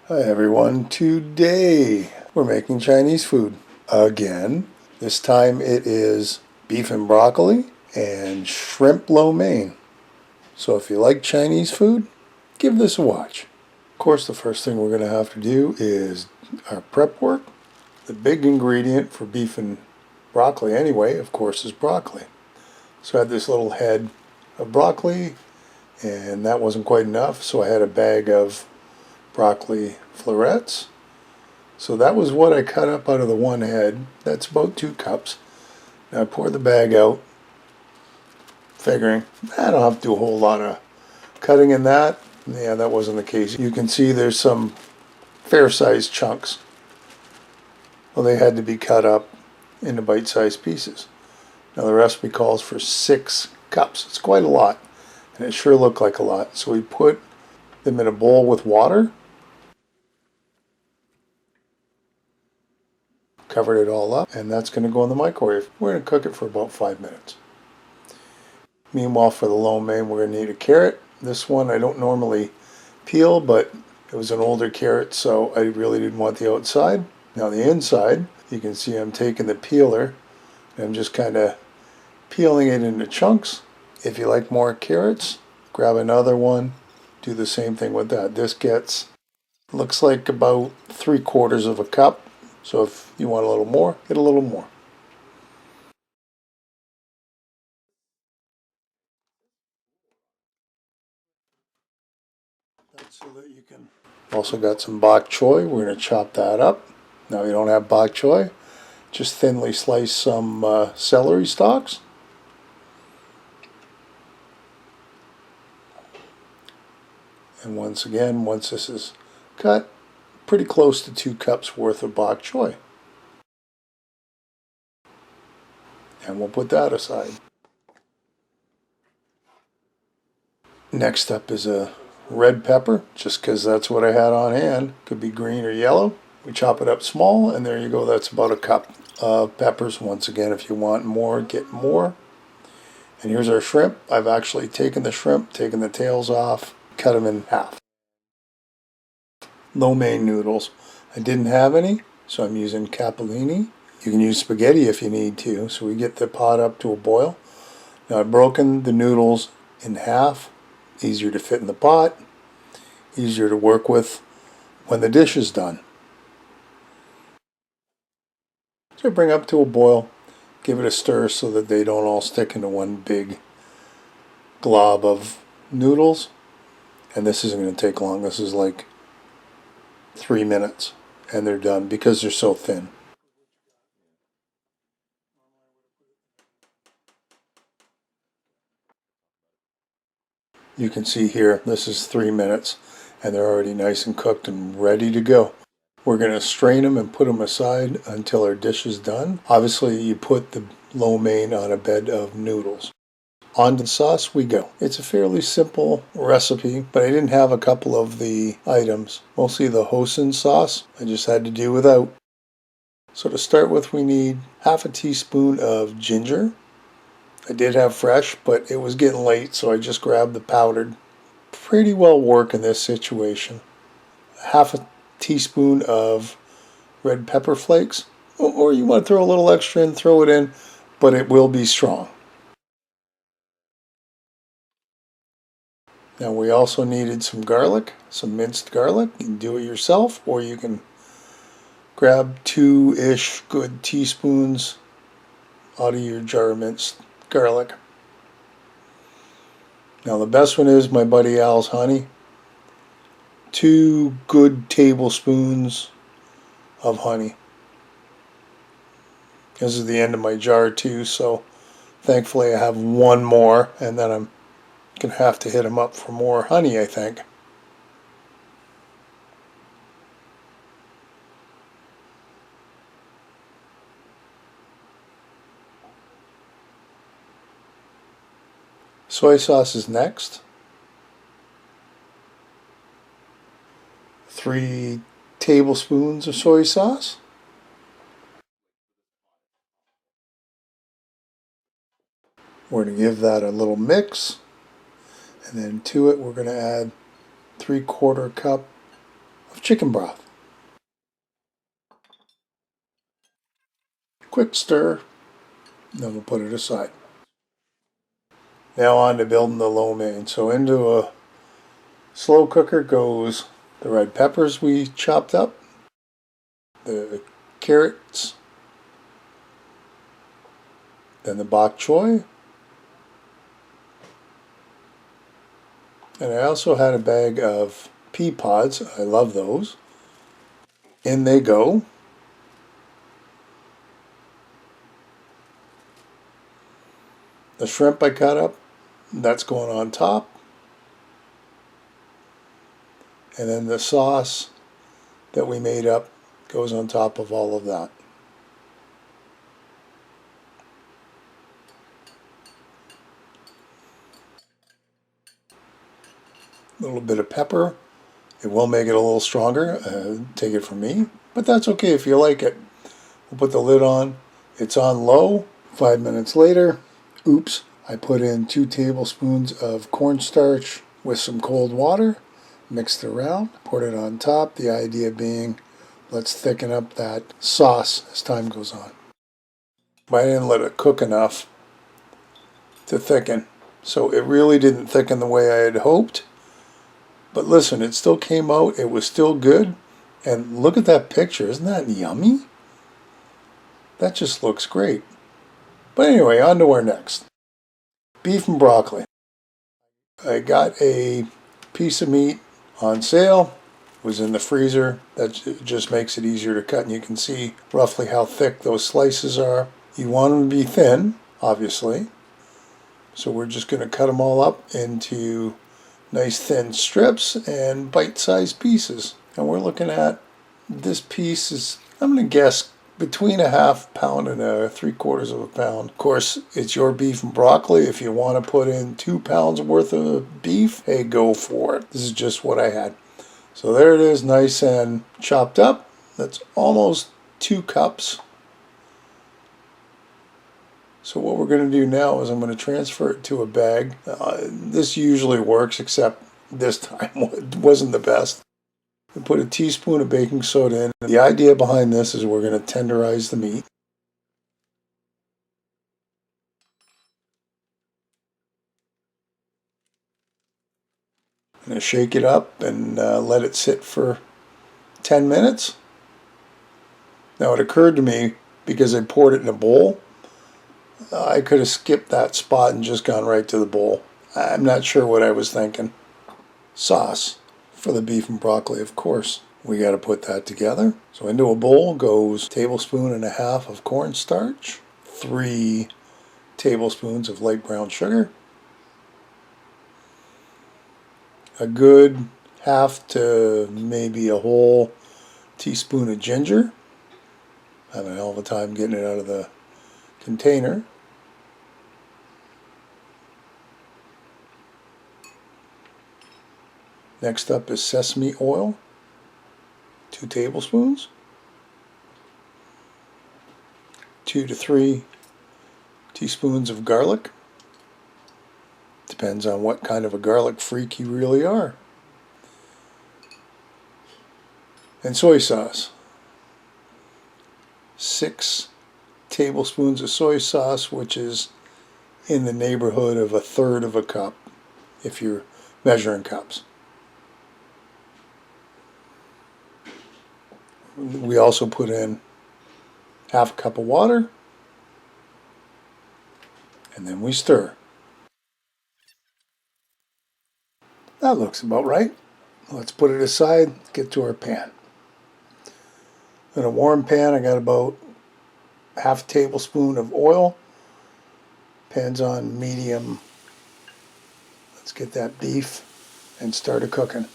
Hi everyone, today we're making Chinese food again. This time it is beef and broccoli and shrimp lo mein. So if you like Chinese food, give this a watch. Of course, the first thing we're going to have to do is our prep work. The big ingredient for beef and broccoli anyway, of course, is broccoli. So I had this little head of broccoli and that wasn't quite enough, so I had a bag of broccoli florets. So that was what I cut up out of the one head. That's about 2 cups. Now I pour the bag out, figuring I don't have to do a whole lot of cutting in that. Yeah, that wasn't the case. You can see there's some fair-sized chunks. Well, they had to be cut up into bite-sized pieces. Now the recipe calls for 6 cups. It's quite a lot, and it sure looked like a lot. So we put them in a bowl with water, covered it all up, and that's going to go in the microwave. We're going to cook it for about 5 minutes. Meanwhile, for the lo mein, we're going to need a carrot. This one I don't normally peel, but it was an older carrot, so I really didn't want the outside. Now the inside, you can see I'm taking the peeler and I'm just kind of peeling it into chunks. If you like more carrots, grab another one, do the same thing with that. This looks like about 3/4 of a cup, so if you want a little more, get a little more. That's so that you can. Also got some bok choy. We're going to chop that up. Now you don't have bok choy, just thinly slice some celery stalks. And once again, once this is cut, pretty close to 2 cups worth of bok choy. And we'll put that aside. Next up is a red pepper, just because that's what I had on hand. Could be green or yellow. We chop it up small, and there you go. That's about a cup of peppers. Once again, if you want more, get more. And here's our shrimp. I've actually taken the shrimp, taken the tails off, cut them in half. Lo mein noodles. I didn't have any, so I'm using capellini. You can use spaghetti if you need to. So we get the pot up to a boil. Now I've broken the noodles in half. Easier to fit in the pot, easier to work with when the dish is done. So bring up to a boil, give it a stir so that they don't all stick into one big glob of noodles. And this isn't going to take long. This is like 3 minutes and they're done because they're so thin. You can see here, this is 3 minutes and they're already nice and cooked and ready to go. We're going to strain them and put them aside until our dish is done. Obviously, you put the lo mein on a bed of noodles. On to the sauce we go. It's a fairly simple recipe, but I didn't have a couple of the items. Mostly the hoisin sauce, I just had to do without. So to start with, we need half a teaspoon of ginger. I did have fresh, but it was getting late, so I just grabbed the powdered. Pretty well work in this situation. Half a teaspoon of red pepper flakes, or you want to throw a little extra in, throw it in, but it will be strong. Now we also needed some garlic, some minced garlic. You can do it yourself, or you can grab 2-ish good teaspoons out of your jar of minced garlic. Now the best one is my buddy Al's honey. 2 good tablespoons of honey. This is the end of my jar too, so thankfully I have one more, and then I'm going to have to hit him up for more honey, I think. Soy sauce is next. 3 tablespoons of soy sauce. We're going to give that a little mix, and then to it we're going to add 3/4 cup of chicken broth. Quick stir, then we'll put it aside. Now on to building the lo mein. So into a slow cooker goes the red peppers we chopped up, the carrots, then the bok choy, and I also had a bag of pea pods. I love those. In they go. The shrimp I cut up, that's going on top. And then the sauce that we made up goes on top of all of that. A little bit of pepper. It will make it a little stronger, take it from me, but that's okay if you like it. We'll put the lid on. It's on low. 5 minutes later, oops, I put in 2 tablespoons of cornstarch with some cold water, mixed it around, poured it on top. The idea being, let's thicken up that sauce as time goes on. But I didn't let it cook enough to thicken, so it really didn't thicken the way I had hoped. But listen, it still came out. It was still good. And look at that picture. Isn't that yummy? That just looks great. But anyway, on to our next. Beef and broccoli. I got a piece of meat on sale. It was in the freezer. That just makes it easier to cut. And you can see roughly how thick those slices are. You want them to be thin, obviously. So we're just going to cut them all up into nice thin strips and bite-sized pieces. And we're looking at, this piece is, I'm going to guess, between a half pound and a 3/4 of a pound. Of course, it's your beef and broccoli. If you want to put in 2 pounds worth of beef, hey, go for it. This is just what I had. So there it is, nice and chopped up. That's almost 2 cups. So what we're going to do now is I'm going to transfer it to a bag. This usually works, except this time it wasn't the best. We put a teaspoon of baking soda in. The idea behind this is we're going to tenderize the meat. I'm going to shake it up and let it sit for 10 minutes. Now it occurred to me, because I poured it in a bowl, I could have skipped that spot and just gone right to the bowl. I'm not sure what I was thinking. Sauce for the beef and broccoli, of course. We got to put that together. So into a bowl goes 1.5 tablespoons of cornstarch, 3 tablespoons of light brown sugar, a good half to maybe a whole teaspoon of ginger. Having a hell of a time getting it out of the container. Next up is sesame oil, 2 tablespoons, 2 to 3 teaspoons of garlic. Depends on what kind of a garlic freak you really are. And soy sauce. 6 tablespoons of soy sauce, which is in the neighborhood of 1/3 of a cup, if you're measuring cups. We also put in 1/2 cup of water, and then we stir. That looks about right. Let's put it aside, get to our pan. In a warm pan, I got about 1/2 tablespoon of oil. Pan's on medium. Let's get that beef and start it cooking.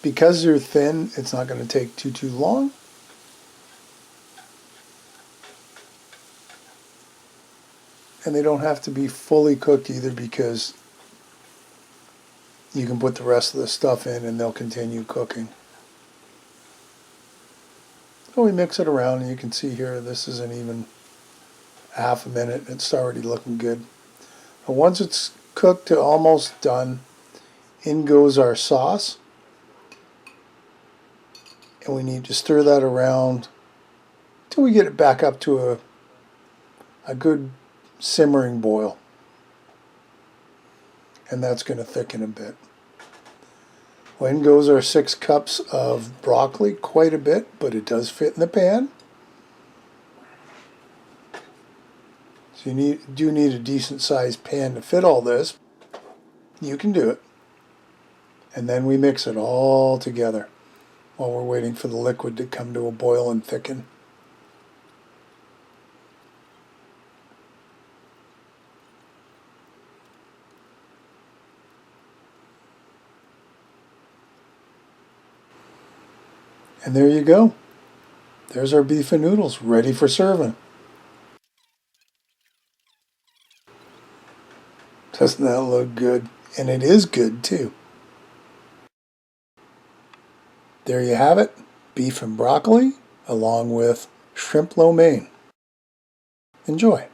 Because they're thin, it's not going to take too long. And they don't have to be fully cooked either, because you can put the rest of the stuff in and they'll continue cooking. So we mix it around, and you can see here this isn't even half a minute. It's already looking good. But once it's cooked to almost done, in goes our sauce. And we need to stir that around till we get it back up to a good simmering boil. And that's going to thicken a bit. Well, in goes our 6 cups of broccoli, quite a bit, but it does fit in the pan. So you do need a decent sized pan to fit all this. You can do it. And then we mix it all together while we're waiting for the liquid to come to a boil and thicken. And there you go. There's our beef and noodles ready for serving. Doesn't that look good? And it is good too. There you have it. Beef and broccoli along with shrimp lo mein. Enjoy.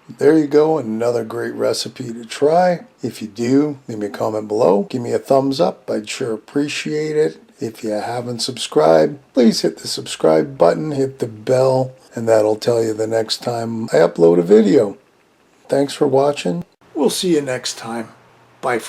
There you go, another great recipe to try. If you do, leave me a comment below. Give me a thumbs up. I'd sure appreciate it. If you haven't subscribed, please hit the subscribe button, hit the bell, and that'll tell you the next time I upload a video. Thanks for watching. We'll see you next time. Bye for now.